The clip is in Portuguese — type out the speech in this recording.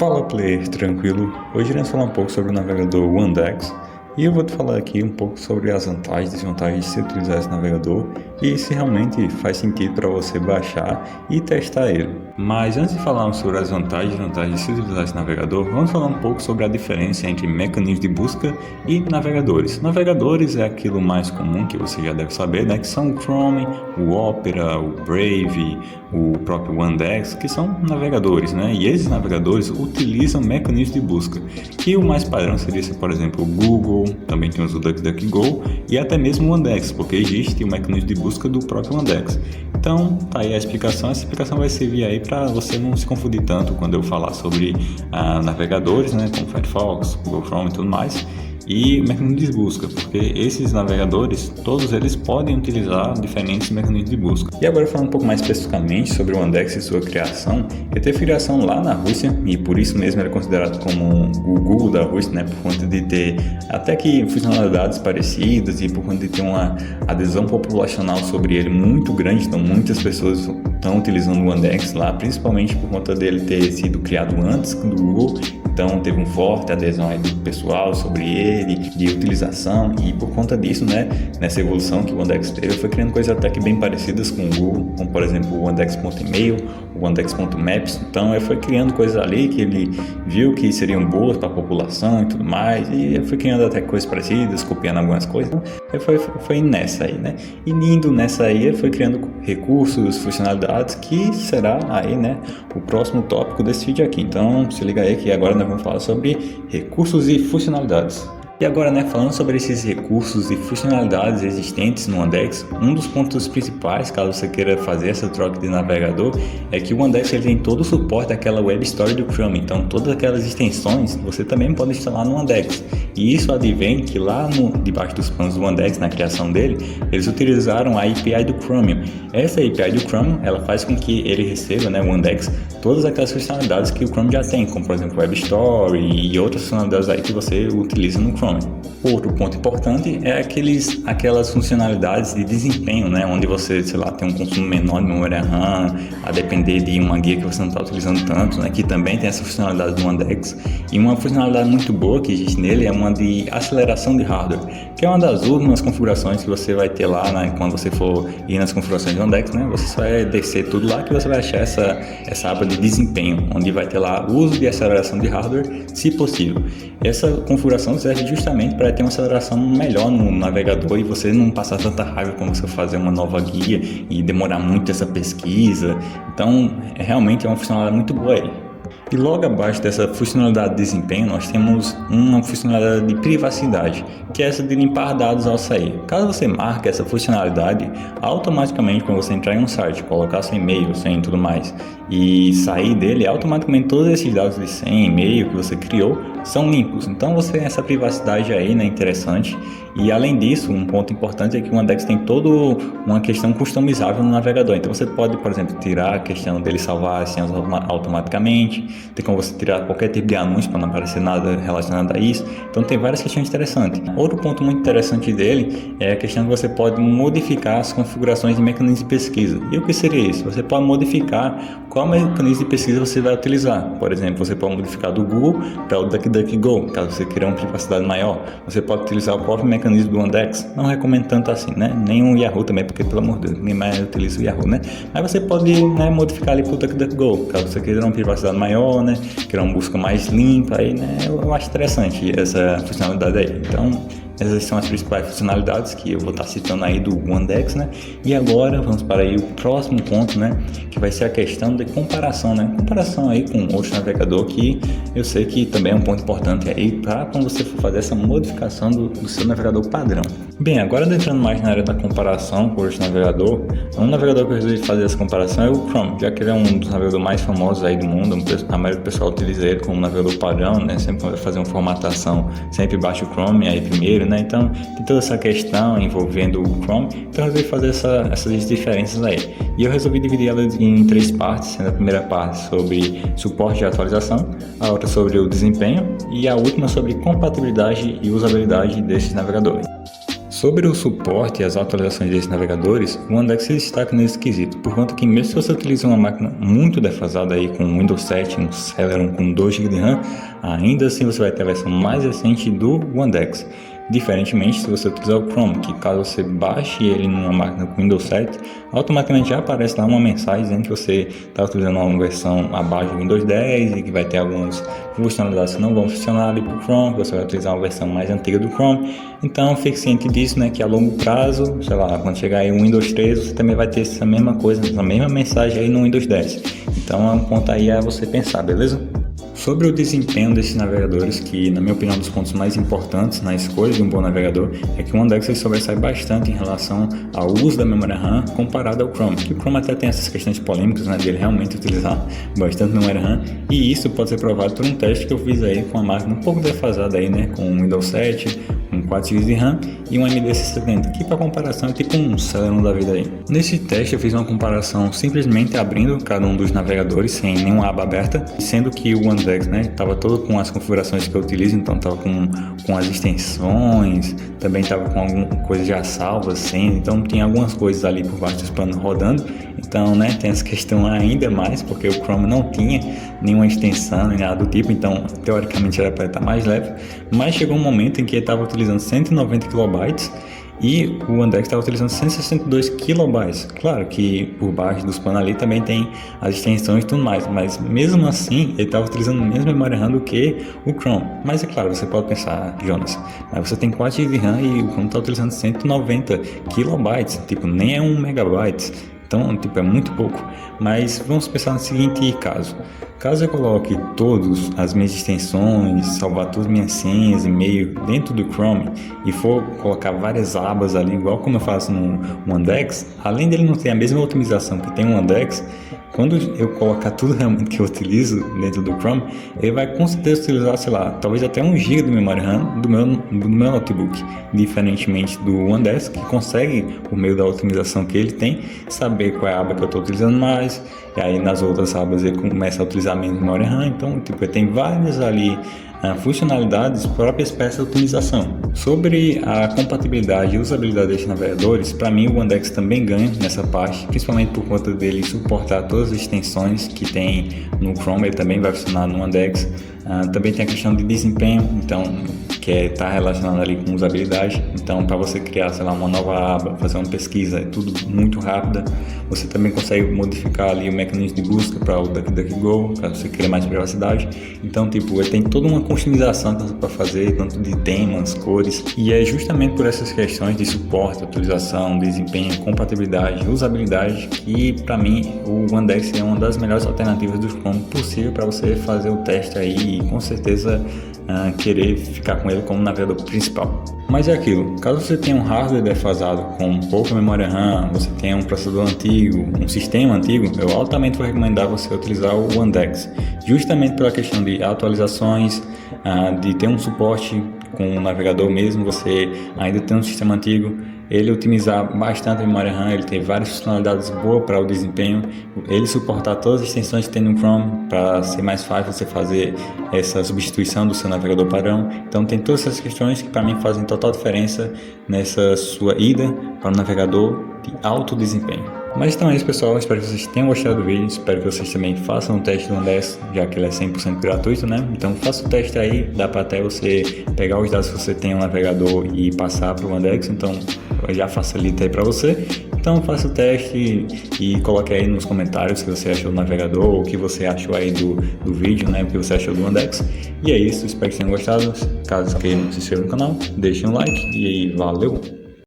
Fala player, tranquilo? Hoje iremos falar um pouco sobre o navegador Yandex e eu vou te falar aqui um pouco sobre as vantagens e desvantagens de se utilizar esse navegador e se realmente faz sentido para você baixar e testar ele. Mas antes de falarmos sobre as vantagens e desvantagens de se utilizar esse navegador, vamos falar um pouco sobre a diferença entre mecanismos de busca e navegadores. Navegadores é aquilo mais comum que você já deve saber, né? Que são o Chrome, o Opera, o Brave, o próprio Yandex, que são navegadores, né? E esses navegadores utilizam mecanismos de busca, que o mais padrão seria, por exemplo, o Google, também temos o DuckDuckGo e até mesmo o Yandex, porque existe o mecanismo de busca do próprio Yandex. Então, tá aí a explicação. Essa explicação vai servir aí para você não se confundir tanto quando eu falar sobre navegadores, né, como Firefox, Google Chrome e tudo mais, e mecanismos de busca, porque esses navegadores, todos eles podem utilizar diferentes mecanismos de busca. E agora falando um pouco mais especificamente sobre o Yandex e sua criação, ele teve criação lá na Rússia e por isso mesmo ele é considerado como o Google da Rússia, né, por conta de ter até que funcionalidades parecidas e por conta de ter uma adesão populacional sobre ele muito grande. Então muitas pessoas estão utilizando o Yandex lá, principalmente por conta dele ter sido criado antes do Google. Então teve uma forte adesão aí do pessoal sobre ele, de utilização, e por conta disso, né, nessa evolução que o Yandex teve, foi criando coisas até que bem parecidas com o Google, como por exemplo o Yandex.email, o Yandex.maps. Então ele foi criando coisas ali que ele viu que seriam boas para a população e tudo mais, e ele foi criando até coisas parecidas, copiando algumas coisas. Então ele foi nessa aí, né, e indo nessa aí ele foi criando recursos, funcionalidades, que será aí, né, o próximo tópico desse vídeo aqui. Então se liga aí que agora nós vamos falar sobre recursos e funcionalidades. E agora, né, falando sobre esses recursos e funcionalidades existentes no Yandex, um dos pontos principais, caso você queira fazer essa troca de navegador, é que o Yandex ele tem todo o suporte daquela Web Store do Chrome. Então, todas aquelas extensões você também pode instalar no Yandex. E isso advém que lá debaixo dos panos do Yandex, na criação dele, eles utilizaram a API do Chromium. Essa API do Chromium, ela faz com que ele receba, né, o Yandex, todas aquelas funcionalidades que o Chrome já tem, como por exemplo Web Store e outras funcionalidades aí que você utiliza no Chrome. Outro ponto importante é aquelas funcionalidades de desempenho, né, onde você, sei lá, tem um consumo menor de memória RAM, a depender de uma guia que você não está utilizando tanto, né, que também tem essa funcionalidade do Yandex. E uma funcionalidade muito boa que existe nele é uma de aceleração de hardware, que é uma das últimas configurações que você vai ter lá, né, quando você for ir nas configurações do Yandex, né, você só vai descer tudo lá que você vai achar essa aba de desempenho, onde vai ter lá o uso de aceleração de hardware, se possível. Essa configuração serve justamente para ter uma aceleração melhor no navegador e você não passar tanta raiva quando você fazer uma nova guia e demorar muito essa pesquisa. Então, realmente é uma funcionalidade muito boa aí. E logo abaixo dessa funcionalidade de desempenho, nós temos uma funcionalidade de privacidade, que é essa de limpar dados ao sair. Caso você marque essa funcionalidade, automaticamente quando você entrar em um site, colocar seu e-mail, senha e tudo mais, e sair dele, automaticamente todos esses dados de senha, e-mail que você criou são limpos. Então você tem essa privacidade aí, né, interessante. E além disso, um ponto importante é que o Yandex tem toda uma questão customizável no navegador. Então você pode, por exemplo, tirar a questão dele salvar as senhas automaticamente, tem como você tirar qualquer tipo de anúncio para não aparecer nada relacionado a isso. Então tem várias questões interessantes. Outro ponto muito interessante dele é a questão que você pode modificar as configurações de mecanismos de pesquisa. E o que seria isso? Você pode modificar qual mecanismo de pesquisa você vai utilizar. Por exemplo, você pode modificar do Google para o DuckDuckGo, caso você queira uma privacidade maior. Você pode utilizar o próprio mecanismo do Yandex. Não recomendo tanto assim, né? Nem o Yahoo também, porque pelo amor de Deus, ninguém mais utiliza o Yahoo, né? Mas você pode, né, modificar ali para o DuckDuckGo, caso você queira uma privacidade maior, né? Queira uma busca mais limpa, aí, né? Eu acho interessante essa funcionalidade aí. Então, essas são as principais funcionalidades que eu vou estar citando aí do Yandex, né? E agora vamos para aí o próximo ponto, né? Que vai ser a questão de comparação, né? Comparação aí com outro navegador, que eu sei que também é um ponto importante aí para quando você for fazer essa modificação do seu navegador padrão. Bem, agora entrando mais na área da comparação com outro navegador, um navegador que eu resolvi fazer essa comparação é o Chrome, já que ele é um dos navegadores mais famosos aí do mundo. A maioria do pessoal utiliza ele como navegador padrão, né? Sempre quando vai fazer uma formatação, sempre baixa o Chrome aí primeiro, né? Então tem toda essa questão envolvendo o Chrome. Então eu resolvi fazer essas diferenças aí. E eu resolvi dividir ela em 3 partes, sendo a primeira parte sobre suporte de atualização, a outra sobre o desempenho e a última sobre compatibilidade e usabilidade desses navegadores. Sobre o suporte e as atualizações desses navegadores, o Yandex se destaca nesse quesito, por conta que mesmo se você utiliza uma máquina muito defasada aí com Windows 7, um Celeron com 2 GB de RAM, ainda assim você vai ter a versão mais recente do Yandex. Diferentemente, se você utilizar o Chrome, que caso você baixe ele numa máquina com Windows 7, automaticamente já aparece lá uma mensagem dizendo que você está utilizando uma versão abaixo do Windows 10 e que vai ter algumas funcionalidades que não vão funcionar ali para o Chrome, que você vai utilizar uma versão mais antiga do Chrome. Então fique ciente disso, né, que a longo prazo, sei lá, quando chegar aí o Windows 13, você também vai ter essa mesma coisa, essa mesma mensagem aí no Windows 10. Então é um ponto aí a você pensar, beleza? Sobre o desempenho desses navegadores, que na minha opinião é um dos pontos mais importantes na escolha de um bom navegador, é que o Yandex sobressai bastante em relação ao uso da memória RAM comparado ao Chrome, que o Chrome até tem essas questões polêmicas, né, de ele realmente utilizar bastante memória RAM, e isso pode ser provado por um teste que eu fiz aí com a máquina um pouco defasada aí, né, com o Windows 7, com 4 GB de RAM e um AMD 670, que para comparação é tipo um Celeron da vida aí. Nesse teste eu fiz uma comparação simplesmente abrindo cada um dos navegadores sem nenhuma aba aberta, sendo que o Yandex, né, estava todo com as configurações que eu utilizo, então estava com as extensões, também estava com alguma coisa já salva, assim, então tinha algumas coisas ali por baixo dos panos rodando, então, né, tem essa questão ainda mais, porque o Chrome não tinha nenhuma extensão nem nada do tipo, então teoricamente era para estar mais leve, mas chegou um momento em que ele estava utilizando 190 KB e o Yandex estava utilizando 162 KB. Claro que por baixo dos panos ali também tem as extensões e tudo mais, mas mesmo assim ele estava utilizando a mesma memória RAM do que o Chrome. Mas é claro, você pode pensar, Jonas, mas você tem 4 GB de RAM e o Chrome está utilizando 190 KB, tipo, nem é 1 MB. Então, tipo, é muito pouco. Mas vamos pensar no seguinte caso. Caso eu coloque todas as minhas extensões, salvar todas as minhas senhas, e-mail dentro do Chrome e for colocar várias abas ali, igual como eu faço no Yandex, além dele não ter a mesma otimização que tem o Yandex, quando eu colocar tudo realmente que eu utilizo dentro do Chrome, ele vai com certeza utilizar, sei lá, talvez até 1 GB de memória RAM do meu notebook, diferentemente do Yandex, que consegue, por meio da otimização que ele tem, saber qual é a aba que eu estou utilizando mais, e aí nas outras abas ele começa a utilizar menos memória RAM, então tipo, ele tem várias ali funcionalidades próprias para essa otimização. Sobre a compatibilidade e usabilidade desses navegadores, para mim o Yandex também ganha nessa parte, principalmente por conta dele suportar todas as extensões que tem no Chrome, ele também vai funcionar no Yandex. Também tem a questão de desempenho, então que está relacionado ali com usabilidade. Então, para você criar, sei lá, uma nova aba, fazer uma pesquisa, é tudo muito rápida. Você também consegue modificar ali o mecanismo de busca para o DuckDuckGo, caso você queira mais privacidade. Então, tipo, ele tem toda uma customização para fazer, tanto de temas, cores, e é justamente por essas questões de suporte, atualização, desempenho, compatibilidade, usabilidade, que para mim o Yandex é uma das melhores alternativas do Chrome possível para você fazer o teste aí e com certeza querer ficar com ele como navegador principal. Mas é aquilo, caso você tenha um hardware defasado com pouca memória RAM, você tenha um processador antigo, um sistema antigo, eu altamente vou recomendar você utilizar o Yandex, justamente pela questão de atualizações, de ter um suporte com o navegador mesmo, você ainda tem um sistema antigo, ele otimizar bastante a memória RAM, ele tem várias funcionalidades boas para o desempenho, ele suportar todas as extensões que tem no Chrome para ser mais fácil você fazer essa substituição do seu navegador padrão. Então tem todas essas questões que para mim fazem total diferença nessa sua ida para um navegador de alto desempenho. Mas então é isso, pessoal, espero que vocês tenham gostado do vídeo, espero que vocês também façam o teste do Yandex, já que ele é 100% gratuito, né? Então faça o teste aí, dá para até você pegar os dados que você tem no navegador e passar para o Yandex, então já facilita aí para você. Então faça o teste e coloque aí nos comentários o que você achou do navegador, o que você achou aí do vídeo, né? O que você achou do Yandex. E é isso, espero que tenham gostado. Caso queiram se inscrevam no canal, deixem um like e valeu!